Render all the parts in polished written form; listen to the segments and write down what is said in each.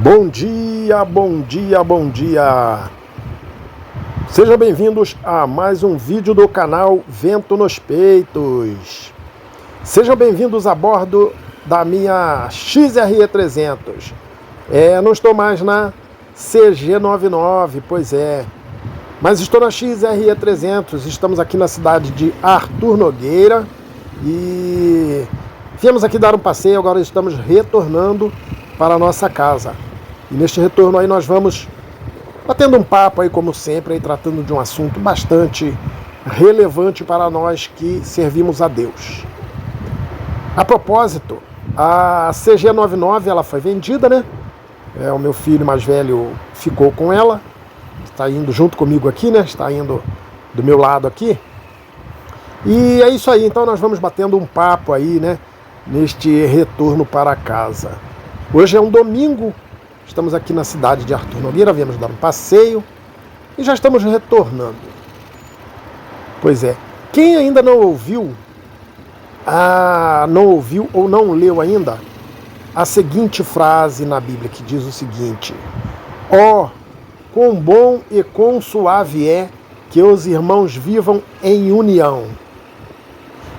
Bom dia, bom dia, bom dia! Sejam bem-vindos a mais um vídeo do canal Vento nos Peitos. Sejam bem-vindos a bordo da minha XRE300. Não estou mais na CG99, pois é. Mas estou na XRE300, estamos aqui na cidade de Arthur Nogueira e viemos aqui dar um passeio, agora estamos retornando para a nossa casa. E neste retorno aí nós vamos batendo um papo aí, como sempre, aí, tratando de um assunto bastante relevante para nós que servimos a Deus. A propósito, a CG99 ela foi vendida, né? O meu filho mais velho ficou com ela, está indo junto comigo aqui, né? Está indo do meu lado aqui. E é isso aí, então nós vamos batendo um papo aí, né? Neste retorno para casa. Hoje é um domingo, estamos aqui na cidade de Arthur Nogueira, viemos dar um passeio e já estamos retornando. Pois é, quem ainda não ouviu ou não leu ainda a seguinte frase na Bíblia, que diz o seguinte: ó, quão bom e quão suave é que os irmãos vivam em união.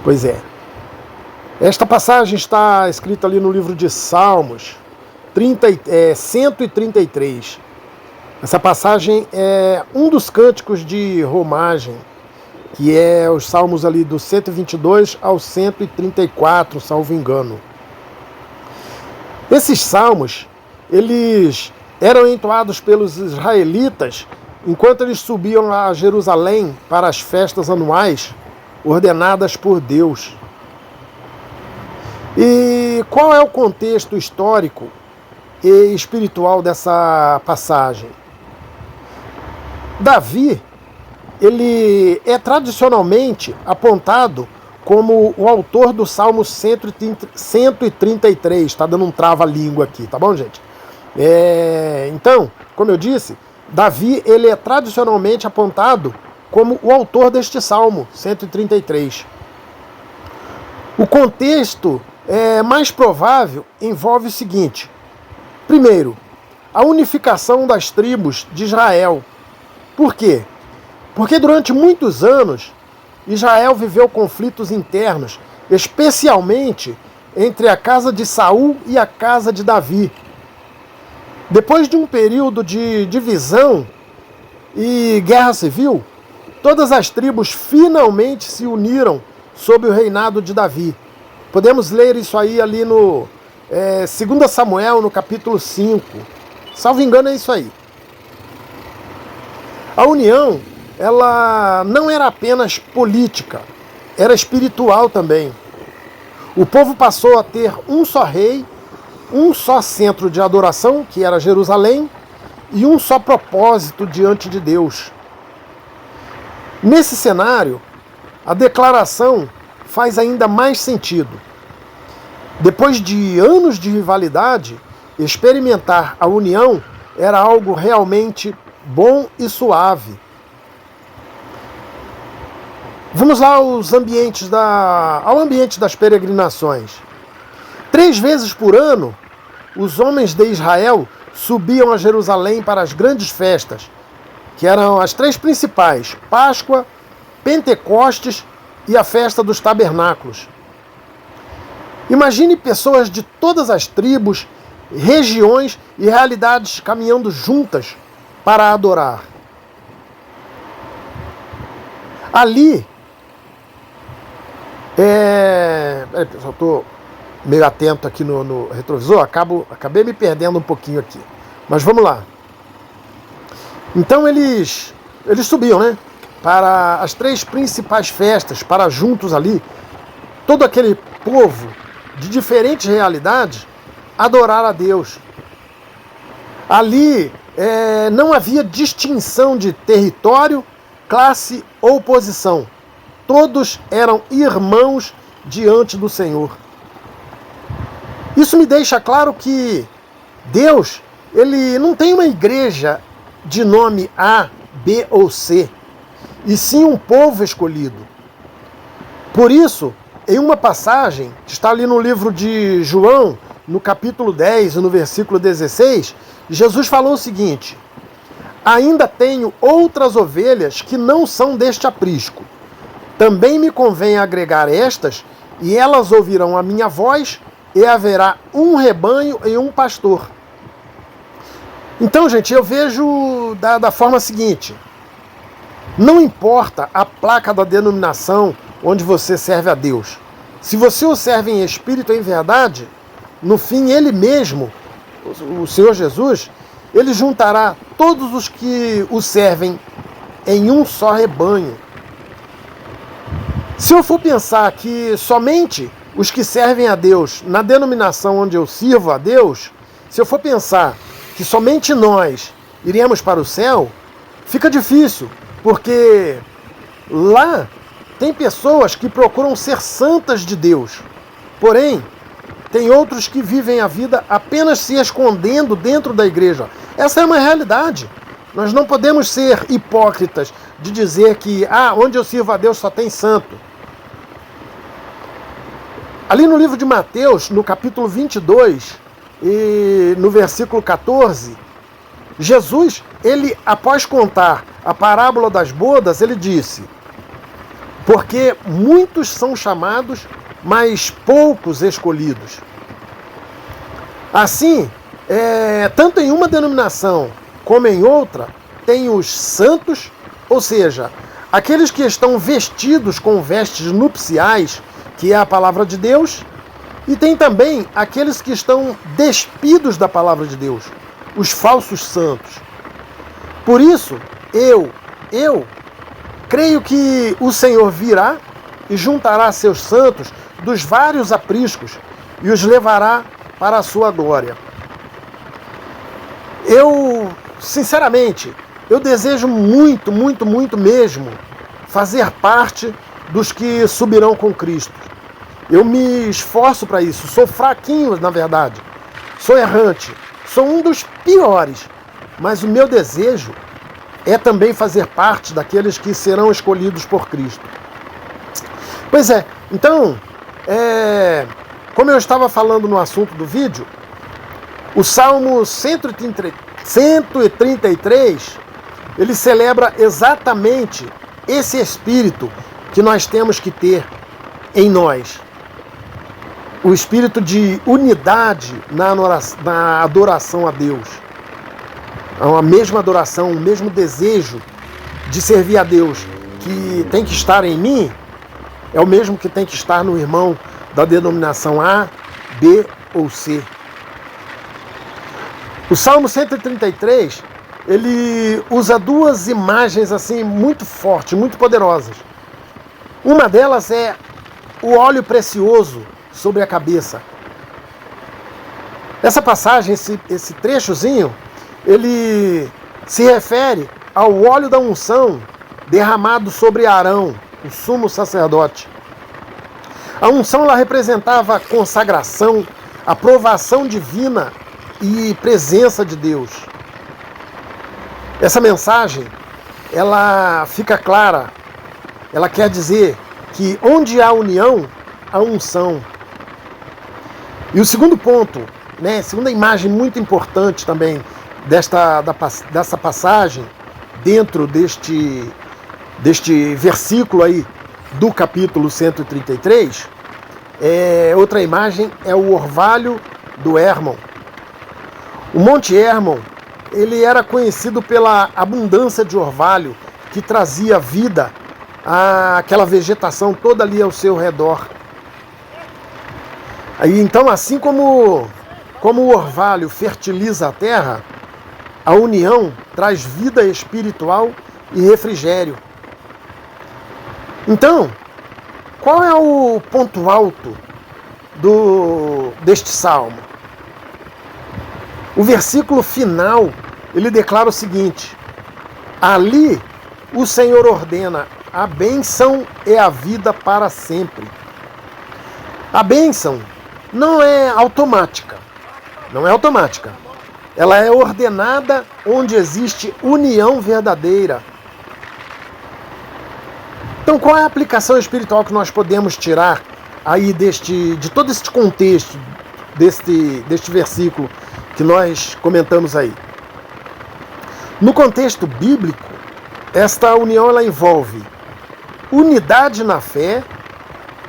Pois é, esta passagem está escrita ali no livro de Salmos 133. Essa passagem é um dos cânticos de romagem, que é os salmos ali do 122 ao 134, salvo engano. Esses salmos, eles eram entoados pelos israelitas enquanto eles subiam a Jerusalém para as festas anuais ordenadas por Deus. E qual é o contexto histórico e espiritual dessa passagem? Davi, ele é tradicionalmente apontado como o autor do Salmo 133. Está dando um trava-língua aqui, tá bom, gente? Então, como eu disse, Davi, ele é tradicionalmente apontado como o autor deste Salmo 133. O contexto mais provável envolve o seguinte: primeiro, a unificação das tribos de Israel. Por quê? Porque durante muitos anos Israel viveu conflitos internos, especialmente entre a casa de Saul e a casa de Davi. Depois de um período de divisão e guerra civil, todas as tribos finalmente se uniram sob o reinado de Davi. Podemos ler isso aí ali no 2 Samuel, no capítulo 5. Salvo engano, é isso aí. A união, ela não era apenas política, era espiritual também. O povo passou a ter um só rei, um só centro de adoração, que era Jerusalém, e um só propósito diante de Deus. Nesse cenário, a declaração faz ainda mais sentido. Depois de anos de rivalidade, experimentar a união era algo realmente bom e suave. Vamos lá ao ambiente das peregrinações. 3 vezes por ano, os homens de Israel subiam a Jerusalém para as grandes festas, que eram as 3 principais: Páscoa, Pentecostes e a festa dos tabernáculos. Imagine pessoas de todas as tribos, regiões e realidades caminhando juntas para adorar. Ali, eu estou meio atento aqui no retrovisor, acabei me perdendo um pouquinho aqui, mas vamos lá. Então eles subiam, né, para as 3 principais festas, para juntos ali, todo aquele povo de diferentes realidades, adorar a Deus. Ali não havia distinção de território, classe ou posição. Todos eram irmãos diante do Senhor. Isso me deixa claro que Deus, ele não tem uma igreja de nome A, B ou C, e sim um povo escolhido. Por isso, em uma passagem que está ali no livro de João, no capítulo 10, no versículo 16, Jesus falou o seguinte: ainda tenho outras ovelhas que não são deste aprisco. Também me convém agregar estas, e elas ouvirão a minha voz, e haverá um rebanho e um pastor. Então, gente, eu vejo da forma seguinte: não importa a placa da denominação onde você serve a Deus. Se você o serve em espírito e em verdade, no fim ele mesmo, o Senhor Jesus, ele juntará todos os que o servem em um só rebanho. Se eu for pensar que somente os que servem a Deus na denominação onde eu sirvo a Deus, se eu for pensar que somente nós iremos para o céu, fica difícil, porque lá tem pessoas que procuram ser santas de Deus, porém tem outros que vivem a vida apenas se escondendo dentro da igreja. Essa é uma realidade. Nós não podemos ser hipócritas de dizer que onde eu sirvo a Deus só tem santo. Ali no livro de Mateus, no capítulo 22 e no versículo 14, Jesus, ele, após contar a parábola das bodas, ele disse: porque muitos são chamados, mas poucos escolhidos. Assim, tanto em uma denominação como em outra, tem os santos, ou seja, aqueles que estão vestidos com vestes nupciais, que é a palavra de Deus, e tem também aqueles que estão despidos da palavra de Deus, os falsos santos. Por isso, eu creio que o Senhor virá e juntará seus santos dos vários apriscos e os levará para a sua glória. Sinceramente, eu desejo muito, muito, muito mesmo fazer parte dos que subirão com Cristo. Eu me esforço para isso, sou fraquinho, na verdade, sou errante, sou um dos piores, mas o meu desejo é também fazer parte daqueles que serão escolhidos por Cristo. Pois é, então, como eu estava falando no assunto do vídeo, o Salmo 133, ele celebra exatamente esse espírito que nós temos que ter em nós. O espírito de unidade na adoração a Deus. A mesma adoração, o mesmo desejo de servir a Deus que tem que estar em mim, é o mesmo que tem que estar no irmão da denominação A, B ou C. O Salmo 133, ele usa duas imagens assim muito fortes, muito poderosas. Uma delas é o óleo precioso sobre a cabeça. Essa passagem, esse trechozinho, ele se refere ao óleo da unção derramado sobre Arão, o sumo sacerdote. A unção, ela representava a consagração, a aprovação divina e presença de Deus. Essa mensagem, ela fica clara. Ela quer dizer que onde há união, há unção. E o segundo ponto, segunda imagem muito importante também dessa passagem, dentro deste versículo aí do capítulo 133, outra imagem é o orvalho do Hermon. O Monte Hermon, ele era conhecido pela abundância de orvalho que trazia vida àquela vegetação toda ali ao seu redor. Aí, então, assim como o orvalho fertiliza a terra, a união traz vida espiritual e refrigério. Então, qual é o ponto alto deste salmo? O versículo final, ele declara o seguinte: ali o Senhor ordena a bênção e a vida para sempre. A bênção não é automática. Ela é ordenada onde existe união verdadeira. Então, qual é a aplicação espiritual que nós podemos tirar aí de todo este contexto deste versículo que nós comentamos aí. No contexto bíblico, esta união ela envolve unidade na fé,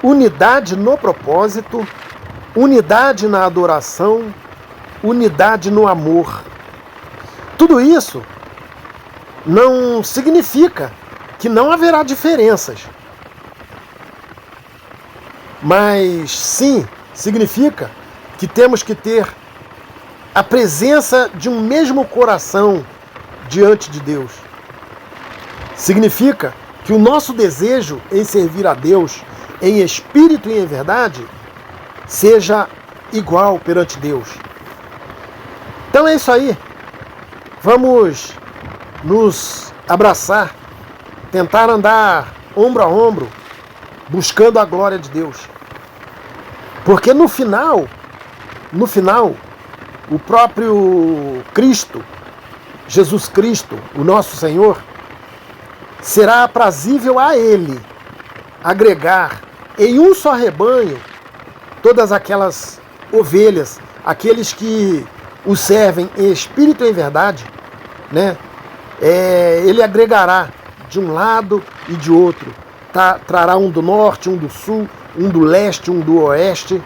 unidade no propósito, unidade na adoração, unidade no amor. Tudo isso não significa que não haverá diferenças, mas sim significa que temos que ter a presença de um mesmo coração diante de Deus. Significa que o nosso desejo em servir a Deus em espírito e em verdade seja igual perante Deus. Então é isso aí. Vamos nos abraçar, tentar andar ombro a ombro, buscando a glória de Deus. Porque no final, o próprio Cristo, Jesus Cristo, o nosso Senhor, será aprazível a Ele agregar em um só rebanho todas aquelas ovelhas, aqueles que o servem em espírito e em verdade, né? Ele agregará de um lado e de outro, trará um do norte, um do sul, um do leste, um do oeste.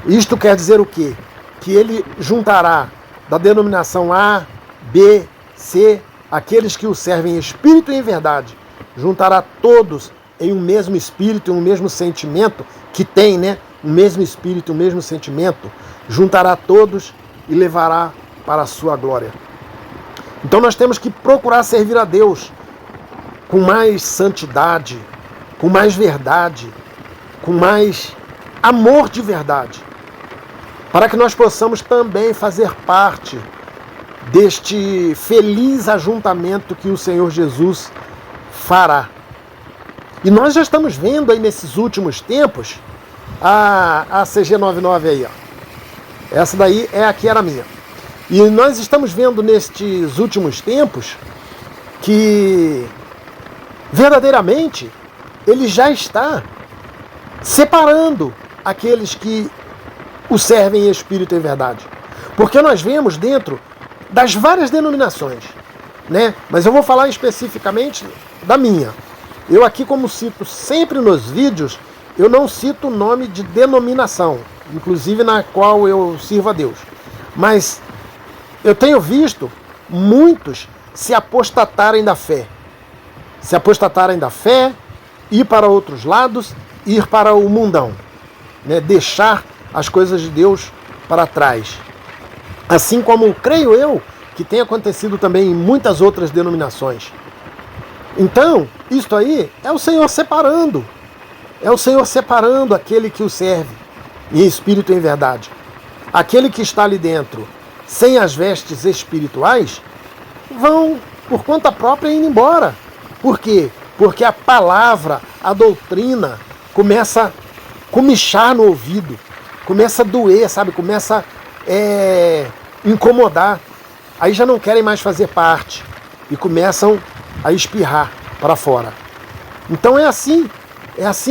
Isto quer dizer o quê? Que ele juntará da denominação A, B, C, aqueles que o servem em espírito e em verdade, juntará todos em um mesmo espírito, um mesmo sentimento, que tem, né? Um mesmo espírito, um mesmo sentimento, juntará todos e levará para a sua glória. Então nós temos que procurar servir a Deus com mais santidade, com mais verdade, com mais amor de verdade, para que nós possamos também fazer parte deste feliz ajuntamento que o Senhor Jesus fará. E nós já estamos vendo aí nesses últimos tempos a CG99 aí, ó. Essa daí aqui era minha. E nós estamos vendo nestes últimos tempos que verdadeiramente ele já está separando aqueles que o servem em espírito e verdade. Porque nós vemos dentro das várias denominações, né? Mas eu vou falar especificamente da minha. Eu aqui, como cito sempre nos vídeos, eu não cito o nome de denominação, inclusive na qual eu sirvo a Deus. Mas eu tenho visto muitos se apostatarem da fé. Se apostatarem da fé, ir para outros lados, ir para o mundão, né? Deixar as coisas de Deus para trás. Assim como creio eu que tem acontecido também em muitas outras denominações. Então, isto aí é o Senhor separando. É o Senhor separando aquele que o serve em espírito e em verdade. Aquele que está ali dentro, sem as vestes espirituais, vão por conta própria indo embora. Por quê? Porque a palavra, a doutrina, começa a comichar no ouvido, começa a doer, sabe? Começa a incomodar. Aí já não querem mais fazer parte e começam a espirrar para fora. Então é assim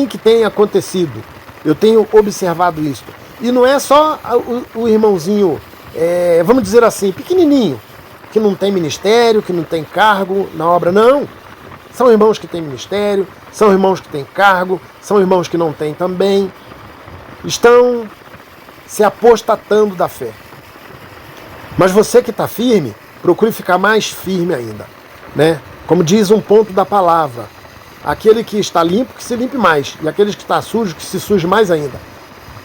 que tem acontecido. Eu tenho observado isso. E não é só o irmãozinho, vamos dizer assim, pequenininho, que não tem ministério, que não tem cargo na obra, não. São irmãos que têm ministério, são irmãos que têm cargo, são irmãos que não têm também. Estão se apostatando da fé. Mas você que está firme, procure ficar mais firme ainda, né? Como diz um ponto da palavra, aquele que está limpo, que se limpe mais, e aquele que está sujo, que se suje mais ainda.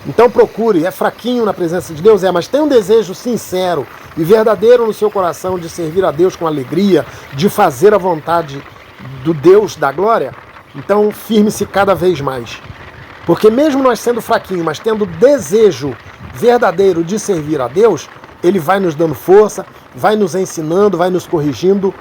Então procure, é fraquinho na presença de Deus, mas tem um desejo sincero e verdadeiro no seu coração de servir a Deus com alegria, de fazer a vontade do Deus da glória, então firme-se cada vez mais. Porque mesmo nós sendo fraquinhos, mas tendo desejo verdadeiro de servir a Deus, Ele vai nos dando força, vai nos ensinando, vai nos corrigindo,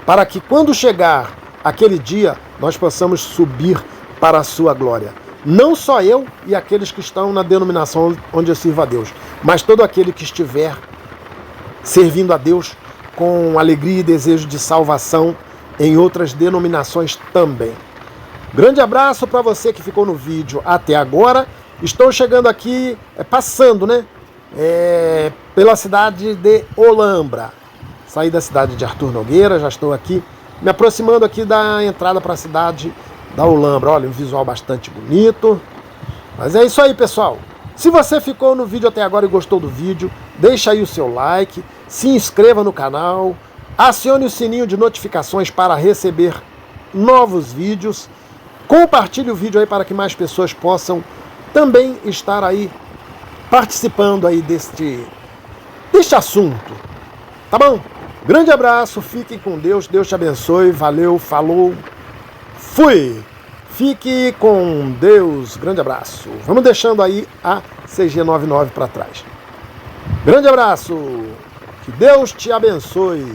para que quando chegar aquele dia, nós possamos subir para a sua glória. Não só eu e aqueles que estão na denominação onde eu sirvo a Deus, mas todo aquele que estiver servindo a Deus com alegria e desejo de salvação em outras denominações também. Grande abraço para você que ficou no vídeo até agora. Estou chegando aqui, passando, né? pela cidade de Olambra. Saí da cidade de Arthur Nogueira, já estou aqui, me aproximando aqui da entrada para a cidade da Olambra. Olha, um visual bastante bonito. Mas é isso aí, pessoal. Se você ficou no vídeo até agora e gostou do vídeo, deixa aí o seu like, se inscreva no canal, acione o sininho de notificações para receber novos vídeos, compartilhe o vídeo aí para que mais pessoas possam também estar aí participando aí deste assunto, tá bom? Grande abraço, fiquem com Deus, Deus te abençoe, valeu, falou, fui! Fique com Deus, grande abraço. Vamos deixando aí a CG99 para trás. Grande abraço, que Deus te abençoe.